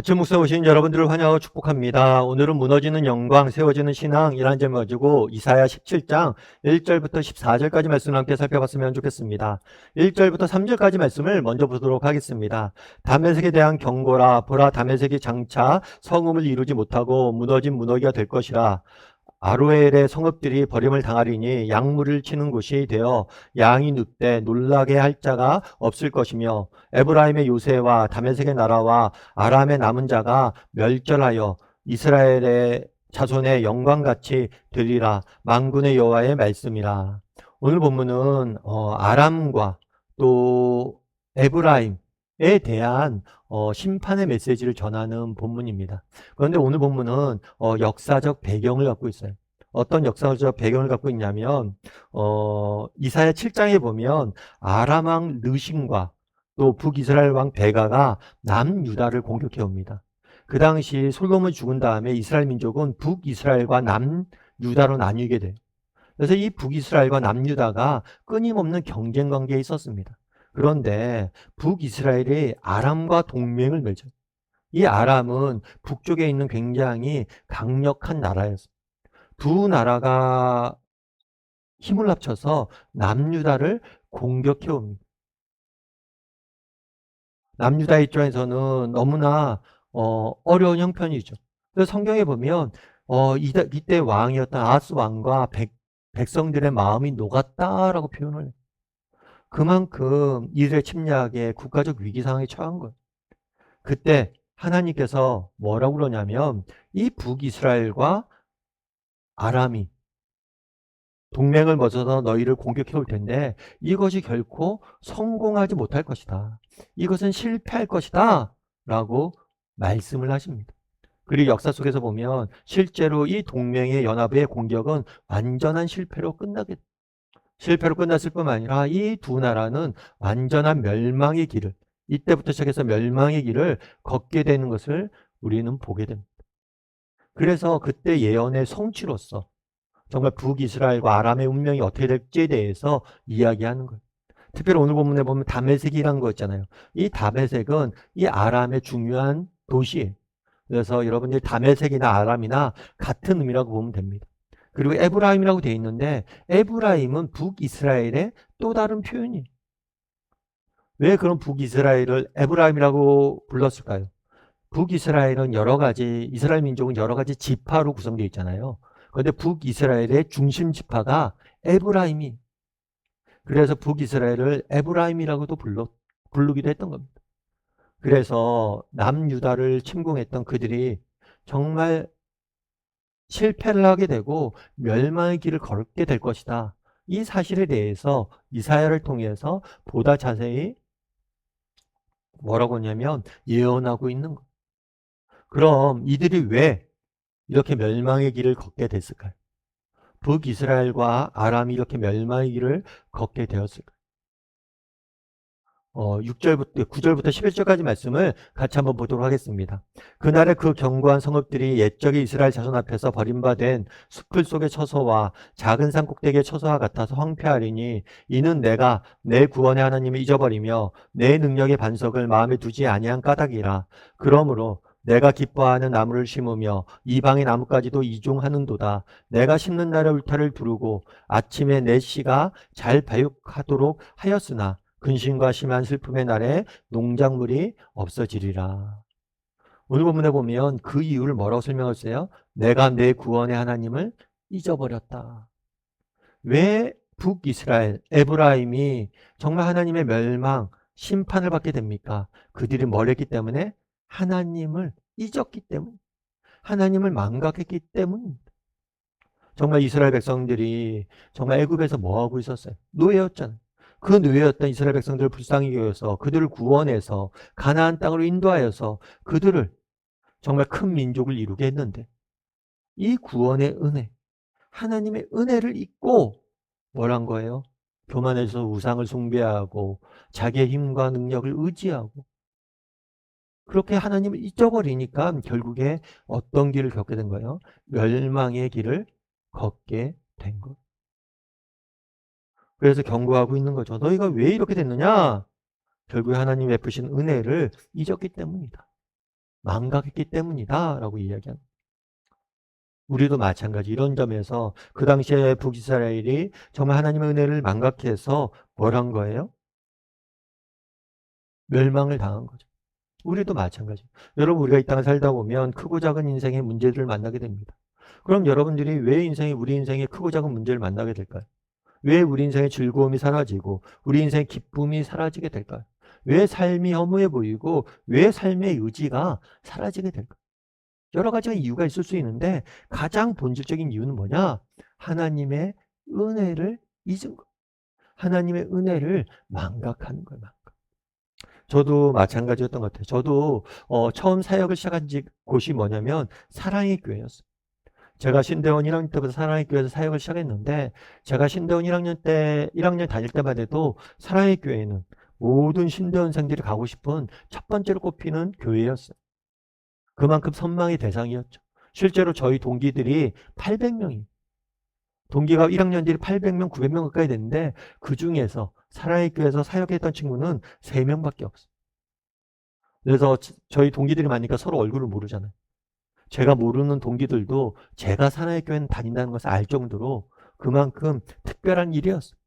아침 목사 오신 여러분들을 환영하고 축복합니다. 오늘은 무너지는 영광, 세워지는 신앙이라는 제목을 가지고 이사야 17장 1절부터 14절까지 말씀을 함께 살펴봤으면 좋겠습니다. 1절부터 3절까지 말씀을 먼저 보도록 하겠습니다. 다메섹에 대한 경고라. 보라, 다메섹이 장차 성읍을 이루지 못하고 무너진 무너기가 될 것이라. 아로엘의 성읍들이 버림을 당하리니 양물을 치는 곳이 되어 양이 눕되 놀라게 할 자가 없을 것이며, 에브라임의 요새와 다메섹의 나라와 아람의 남은 자가 멸절하여 이스라엘의 자손의 영광같이 되리라. 만군의 여호와의 말씀이라. 오늘 본문은 아람과 또 에브라임에 대한 심판의 메시지를 전하는 본문입니다. 그런데 오늘 본문은 역사적 배경을 갖고 있어요. 어떤 역사적 배경을 갖고 있냐면 이사야 7장에 보면 아람 왕 르신과 또 북이스라엘 왕 베가가 남유다를 공격해 옵니다. 그 당시 솔로몬이 죽은 다음에 이스라엘 민족은 북이스라엘과 남유다로 나뉘게 돼요. 그래서 이 북이스라엘과 남유다가 끊임없는 경쟁 관계에 있었습니다. 그런데 북이스라엘이 아람과 동맹을 맺어요. 이 아람은 북쪽에 있는 굉장히 강력한 나라였어요. 두 나라가 힘을 합쳐서 남유다를 공격해 옵니다. 남유다 입장에서는 너무나 어려운 형편이죠. 그래서 성경에 보면 이때 왕이었던 아하스 왕과 백성들의 마음이 녹았다라고 표현을 해요. 그만큼 이스라엘 침략에 국가적 위기 상황에 처한 거예요. 그때 하나님께서 뭐라고 그러냐면 이 북이스라엘과 아람이 동맹을 맺어서 너희를 공격해 올 텐데 이것이 결코 성공하지 못할 것이다. 이것은 실패할 것이다 라고 말씀을 하십니다. 그리고 역사 속에서 보면 실제로 이 동맹의 연합의 공격은 완전한 실패로 끝났을 뿐만 아니라 이 두 나라는 완전한 멸망의 길을, 이때부터 시작해서 멸망의 길을 걷게 되는 것을 우리는 보게 됩니다. 그래서 그때 예언의 성취로서 정말 북이스라엘과 아람의 운명이 어떻게 될지에 대해서 이야기하는 거예요. 특별히 오늘 본문에 보면 다메섹이라는 거 있잖아요. 이 다메섹은 이 아람의 중요한 도시예요. 그래서 여러분들 다메섹이나 아람이나 같은 의미라고 보면 됩니다. 그리고 에브라임이라고 되어 있는데 에브라임은 북이스라엘의 또 다른 표현이에요. 왜 그런 북이스라엘을 에브라임이라고 불렀을까요? 북이스라엘은 이스라엘 민족은 여러 가지 지파로 구성되어 있잖아요. 그런데 북이스라엘의 중심 지파가 에브라임이, 그래서 북이스라엘을 에브라임이라고도 부르기도 했던 겁니다. 그래서 남유다를 침공했던 그들이 정말 실패를 하게 되고 멸망의 길을 걷게 될 것이다. 이 사실에 대해서 이사야를 통해서 보다 자세히 뭐라고 하냐면 예언하고 있는 거예요. 그럼 이들이 왜 이렇게 멸망의 길을 걷게 됐을까요? 북이스라엘과 아람이 이렇게 멸망의 길을 걷게 되었을까요? 9절부터 11절까지 말씀을 같이 한번 보도록 하겠습니다. 그날에 그 견고한 성읍들이 옛적의 이스라엘 자손 앞에서 버림받은 숲을 속의 처소와 작은 산 꼭대기의 처소와 같아서 황폐하리니 이는 내가 내 구원의 하나님을 잊어버리며 내 능력의 반석을 마음에 두지 아니한 까닭이라. 그러므로 내가 기뻐하는 나무를 심으며 이방의 나무까지도 이종하는도다. 내가 심는 날에 울타리를 두르고 아침에 내 씨가 잘 발육하도록 하였으나 근심과 심한 슬픔의 날에 농작물이 없어지리라. 오늘 본문에 보면 그 이유를 뭐라고 설명했어요? 내가 내 구원의 하나님을 잊어버렸다. 왜 북이스라엘, 에브라임이 정말 하나님의 멸망, 심판을 받게 됩니까? 그들이 뭘 했기 때문에? 하나님을 잊었기 때문, 하나님을 망각했기 때문입니다. 정말 이스라엘 백성들이 정말 애굽에서 뭐 하고 있었어요? 노예였잖아요. 그 노예였던 이스라엘 백성들을 불쌍히 여겨서 그들을 구원해서 가나안 땅으로 인도하여서 그들을 정말 큰 민족을 이루게 했는데 이 구원의 은혜, 하나님의 은혜를 잊고 뭘 한 거예요? 교만해서 우상을 숭배하고 자기의 힘과 능력을 의지하고 그렇게 하나님을 잊어버리니까 결국에 어떤 길을 겪게 된 거예요? 멸망의 길을 걷게 된 것. 그래서 경고하고 있는 거죠. 너희가 왜 이렇게 됐느냐? 결국에 하나님 베푸신 은혜를 잊었기 때문이다. 망각했기 때문이다 라고 이야기합니다. 우리도 마찬가지. 이런 점에서 그 당시에 북이스라엘이 정말 하나님의 은혜를 망각해서 뭘 한 거예요? 멸망을 당한 거죠. 우리도 마찬가지. 여러분, 우리가 이 땅을 살다 보면 크고 작은 인생의 문제들을 만나게 됩니다. 그럼 여러분들이 왜 우리 인생에 크고 작은 문제를 만나게 될까요? 왜 우리 인생의 즐거움이 사라지고 우리 인생의 기쁨이 사라지게 될까요? 왜 삶이 허무해 보이고 왜 삶의 의지가 사라지게 될까요? 여러 가지 이유가 있을 수 있는데 가장 본질적인 이유는 뭐냐? 하나님의 은혜를 잊은 거. 하나님의 은혜를 망각하는 거예요. 저도 마찬가지였던 것 같아요. 저도 처음 사역을 시작한 곳이 뭐냐면 사랑의 교회였어요. 제가 신대원 1학년 때부터 사랑의 교회에서 사역을 시작했는데 제가 신대원 1학년 다닐 때만 해도 사랑의 교회는 모든 신대원생들이 가고 싶은 첫 번째로 꼽히는 교회였어요. 그만큼 선망의 대상이었죠. 실제로 저희 동기들이 800명이 동기가 1학년들이 800명, 900명 가까이 됐는데 그 중에서 사랑의 교회에서 사역했던 친구는 3명밖에 없어요. 그래서 저희 동기들이 많으니까 서로 얼굴을 모르잖아요. 제가 모르는 동기들도 제가 사랑의 교회는 다닌다는 것을 알 정도로 그만큼 특별한 일이었어요.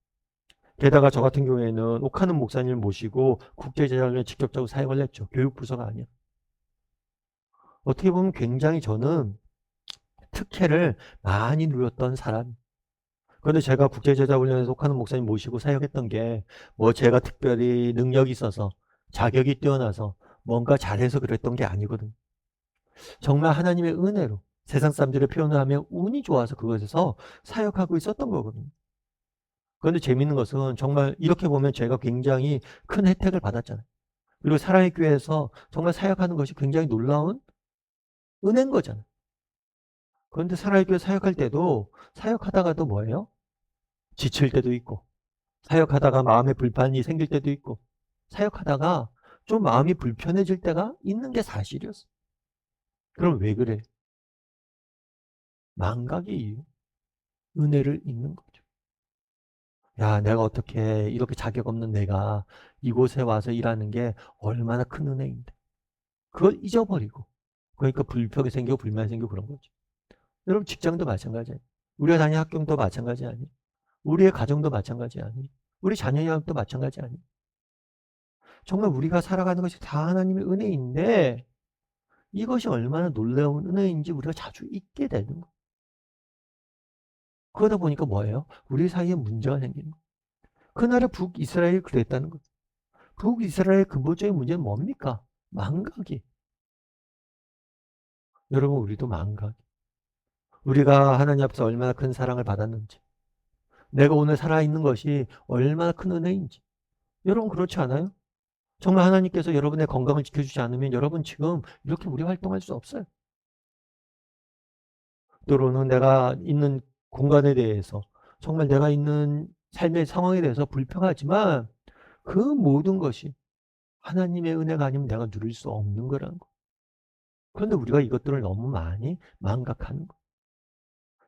게다가 저 같은 경우에는 옥하는 목사님을 모시고 국제제자훈련에 직접적으로 사역을 했죠. 교육부서가 아니야. 어떻게 보면 굉장히 저는 특혜를 많이 누렸던 사람. 그런데 제가 국제제자훈련에 속하는 목사님 모시고 사역했던 게 뭐 제가 특별히 능력이 있어서 자격이 뛰어나서 뭔가 잘해서 그랬던 게 아니거든요. 정말 하나님의 은혜로 세상 사람들의 표현을 하면 운이 좋아서 그것에서 사역하고 있었던 거거든요. 그런데 재밌는 것은 정말 이렇게 보면 제가 굉장히 큰 혜택을 받았잖아요. 그리고 사랑의 교회에서 정말 사역하는 것이 굉장히 놀라운 은혜인 거잖아요. 그런데 사랑의 교회 사역할 때도 사역하다가도 뭐예요? 지칠 때도 있고 사역하다가 마음에 불편이 생길 때도 있고 사역하다가 좀 마음이 불편해질 때가 있는 게 사실이었어. 그럼 왜 그래? 망각의 이유, 은혜를 잊는 거죠. 야, 내가 어떻게 이렇게 자격 없는 내가 이곳에 와서 일하는 게 얼마나 큰 은혜인데. 그걸 잊어버리고. 그러니까 불평이 생기고 불만이 생기고 그런 거죠. 여러분 직장도 마찬가지예요. 우리가 다니는 학교도 마찬가지 아니에요. 우리의 가정도 마찬가지 아니에요. 우리 자녀 양육도 마찬가지 아니에요. 정말 우리가 살아가는 것이 다 하나님의 은혜인데 이것이 얼마나 놀라운 은혜인지 우리가 자주 잊게 되는 거예요. 그러다 보니까 뭐예요? 우리 사이에 문제가 생기는 거예요. 그날의 북이스라엘이 그랬다는 거예요. 북이스라엘의 근본적인 문제는 뭡니까? 망각이. 여러분 우리도 망각. 우리가 하나님 앞에서 얼마나 큰 사랑을 받았는지 내가 오늘 살아있는 것이 얼마나 큰 은혜인지 여러분 그렇지 않아요? 정말 하나님께서 여러분의 건강을 지켜주지 않으면 여러분 지금 이렇게 우리 활동할 수 없어요. 때로는 내가 있는 공간에 대해서 정말 내가 있는 삶의 상황에 대해서 불평하지만 그 모든 것이 하나님의 은혜가 아니면 내가 누릴 수 없는 거라는 거. 그런데 우리가 이것들을 너무 많이 망각하는 거.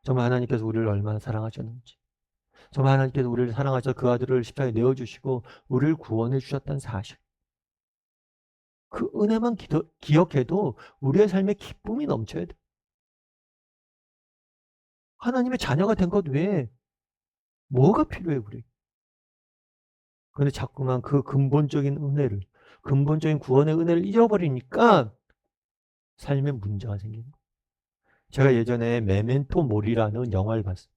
정말 하나님께서 우리를 얼마나 사랑하셨는지. 정말 하나님께서 우리를 사랑하셔서 그 아들을 십자가에 내어주시고 우리를 구원해 주셨다는 사실. 그 은혜만 기억해도 우리의 삶에 기쁨이 넘쳐야 돼. 하나님의 자녀가 된 것 외에 뭐가 필요해 우리. 그런데 자꾸만 그 근본적인 은혜를 근본적인 구원의 은혜를 잊어버리니까 삶에 문제가 생기는 거예요. 제가 예전에 메멘토 모리라는 영화를 봤어요.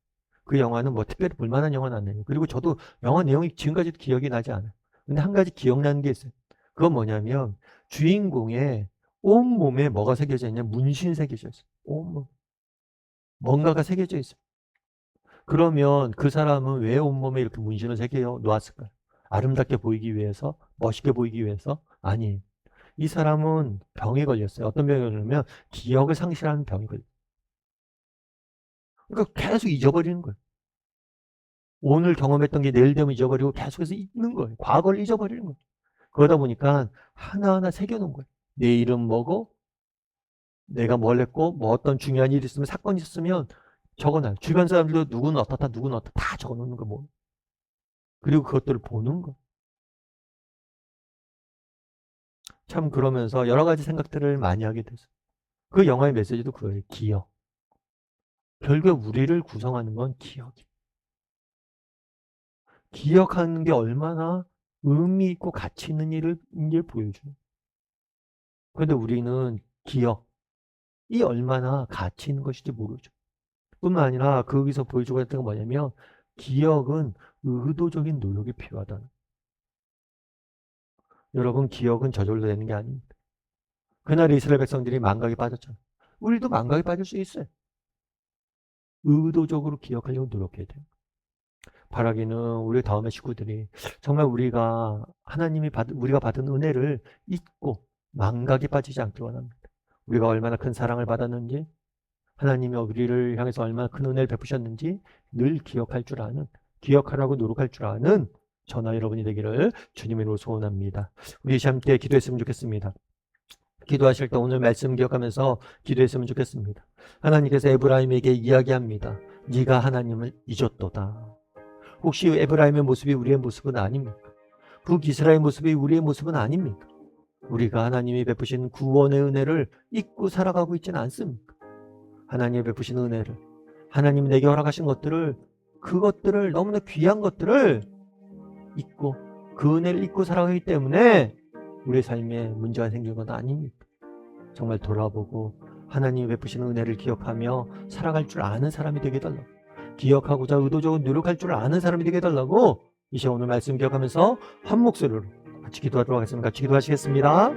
그 영화는 뭐 특별히 볼만한 영화는 아니에요. 그리고 저도 영화 내용이 지금까지도 기억이 나지 않아요. 근데 한 가지 기억나는 게 있어요. 그건 뭐냐면 주인공의 온몸에 뭐가 새겨져 있냐? 문신 새겨져 있어요. 온몸. 뭔가가 새겨져 있어요. 그러면 그 사람은 왜 온몸에 이렇게 문신을 새겨 놓았을까요? 아름답게 보이기 위해서? 멋있게 보이기 위해서? 아니에요. 이 사람은 병에 걸렸어요. 어떤 병에 걸리냐면 기억을 상실하는 병이 걸려요. 그러니까 계속 잊어버리는 거예요. 오늘 경험했던 게 내일 되면 잊어버리고 계속해서 잊는 거예요. 과거를 잊어버리는 거예요. 그러다 보니까 하나하나 새겨놓은 거예요. 내 이름 뭐고, 내가 뭘 했고, 뭐 어떤 중요한 일이 있으면, 사건이 있었으면 적어놔요. 주변 사람들도 누구는 어떻다, 누구는 어떻다 다 적어놓는 거 뭐. 그리고 그것들을 보는 거. 참 그러면서 여러 가지 생각들을 많이 하게 됐어요. 그 영화의 메시지도 그거예요. 기억. 결국 우리를 구성하는 건 기억이에요. 기억하는 게 얼마나 의미 있고 가치 있는 일을 보여줘요. 그런데 우리는 기억이 얼마나 가치 있는 것인지 모르죠. 뿐만 아니라 거기서 보여주고 있던 건 뭐냐면 기억은 의도적인 노력이 필요하다는. 여러분, 기억은 저절로 되는 게 아닙니다. 그날 이스라엘 백성들이 망각에 빠졌잖아요. 우리도 망각에 빠질 수 있어요. 의도적으로 기억하려고 노력해야 돼요. 바라기는 우리 다음의 식구들이 정말 우리가 우리가 받은 은혜를 잊고 망각에 빠지지 않길 원합니다. 우리가 얼마나 큰 사랑을 받았는지, 하나님이 우리를 향해서 얼마나 큰 은혜를 베푸셨는지 늘 기억하라고 노력할 줄 아는 저나 여러분이 되기를 주님의 이름으로 소원합니다. 우리 함께 기도했으면 좋겠습니다. 기도하실 때 오늘 말씀 기억하면서 기도했으면 좋겠습니다. 하나님께서 에브라임에게 이야기합니다. 네가 하나님을 잊었도다. 혹시 에브라임의 모습이 우리의 모습은 아닙니까? 북이스라엘 모습이 우리의 모습은 아닙니까? 우리가 하나님이 베푸신 구원의 은혜를 잊고 살아가고 있지는 않습니까? 하나님이 베푸신 은혜를, 하나님이 내게 허락하신 그것들을 너무나 귀한 것들을 잊고 그 은혜를 잊고 살아가기 때문에 우리의 삶에 문제가 생긴 건 아닙니까? 정말 돌아보고 하나님이 베푸시는 은혜를 기억하며 살아갈 줄 아는 사람이 되게 해달라고, 기억하고자 의도적으로 노력할 줄 아는 사람이 되게 해달라고 이 시간 오늘 말씀 기억하면서 한 목소리로 같이 기도하도록 하겠습니다. 같이 기도하시겠습니다.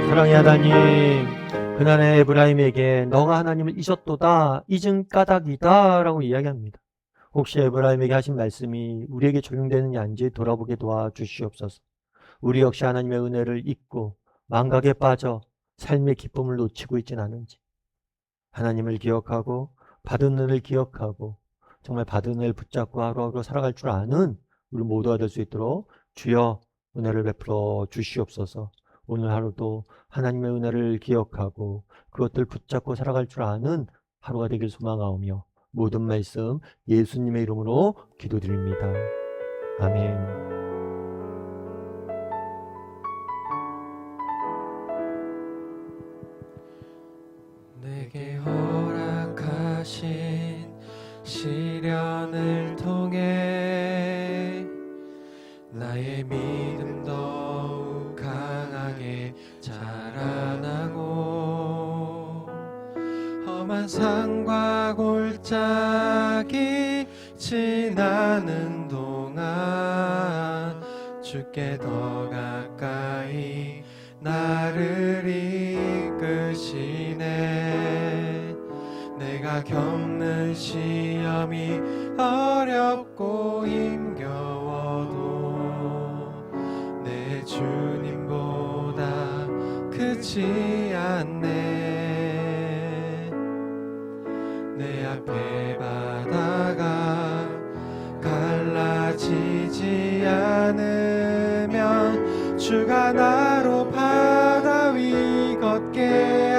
사랑의 하나님, 그날의 에브라임에게 너가 하나님을 잊었도다, 잊은 까닭이다 라고 이야기합니다. 혹시 에브라임에게 하신 말씀이 우리에게 적용되느냐 아닌지 돌아보게 도와주시옵소서. 우리 역시 하나님의 은혜를 잊고 망각에 빠져 삶의 기쁨을 놓치고 있진 않은지, 하나님을 기억하고 받은 은혜를 기억하고 정말 받은 은혜를 붙잡고 하루하루 살아갈 줄 아는 우리 모두가 될 수 있도록 주여 은혜를 베풀어 주시옵소서. 오늘 하루도 하나님의 은혜를 기억하고 그것들 붙잡고 살아갈 줄 아는 하루가 되길 소망하오며 모든 말씀 예수님의 이름으로 기도드립니다. 아멘. 내게 허락하신 시련을 통해 나의 믿음 더욱 강하게 자라나고 험한 산과 골짜기 지나는 동안 주께 더 가까이 나를 이끄시네. 내가 겪는 시험이 어렵고 힘겨워도 내 주님보다 크지 않네. 내 앞에 바다가 갈라지지 않으면 주가 나로 바다 위 걷게